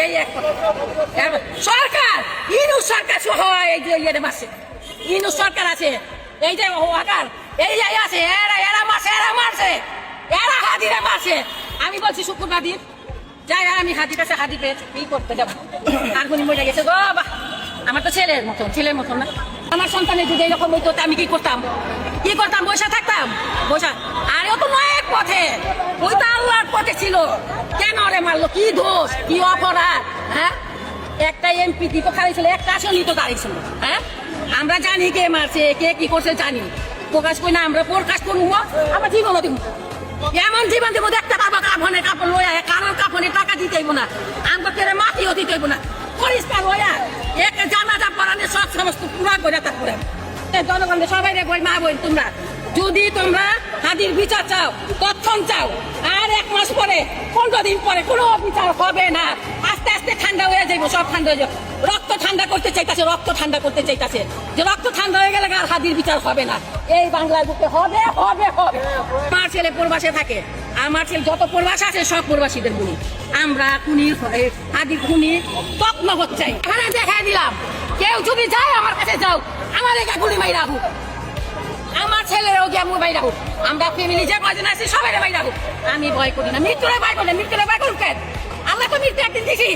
এই এক কথা। সরকার ইউনূস সরকার সহ এই যে ইয়ে মারছে, ইউনূস সরকার আছে, এই যে ওয়াকার এই যে আছে, এরা মারছে, এরা হাদিরা মারছে। আমি বলছি শুক্রবার দিন যাই, আমি হাদির কাছে হাদি পেয়ে কি করতে যাবো, আগুনি মরে গেছে গো। বাহ, আমার তো ছেলের মতন না। আমার সন্তানের যদি এরকম হইতো আমি কি করতাম, বসে থাকতাম, আর ও তো নয় এক পথে, ওই তো আল্লাহর পথে ছিল। কেন রে মারলো, কি দোষ, কি অপরাধ? হ্যাঁ, একটা এমপি তো খালি ছিল, একটা আসনই তো দাঁড়িয়ে ছিল। হ্যাঁ, আমরা জানি কে মারছে, কে কি করছে জানি, প্রকাশ করি না, আমরা প্রকাশ করবো, আমরা জীবনও দিব, এমন জীবন দেবো একটা বাবা কাপড় লইয়া, কারোর কাপড়ে টাকা দিতেইব না, আমরা কেড়ে মাটিও দিতেইব না, পরিষ্কার হইয়া একে জানাজা পড়ানে সব সমস্ত পুরা করে তারপরে জনগণের সবাই রে বই, মা বই, তোমরা হাদির বিচার চাও, তৎক্ষণ চাও, আর 1 মাস পরে 15 দিন পরে কোনো বিচার হবে না। আস্তে আস্তে ঠান্ডা হয়ে যাইব, সব ঠান্ডা হয়ে যাবে। রক্ত ঠান্ডা করতে চাইতেছে, যে রক্ত ঠান্ডা হয়ে গেলে আর হাদির বিচার হবে না। এই বাংলার বুকে হবে। আমার ছেলে প্রবাসে থাকে, আমার ছেলে যত প্রবাস আছে সব প্রবাসীদের বলি, আমরা হাদির খুনি তকনগর চাই। এখানে দেখাই দিলাম, কেউ যদি যায় আমার কাছে যাও, আমার একা গুলি মাইরা হোক, আমার ছেলেরও গিয়ে বাইরা হোক, আমরা ফ্যামিলি যে কয়জন আছি সবাই বাইরা হোক। আমি ভয় করি না, মৃত্যুরে ভয় করি না, মৃত্যুরে ভয় করুক কেন? আল্লাহ তো মৃত্যু একদিন দিছি।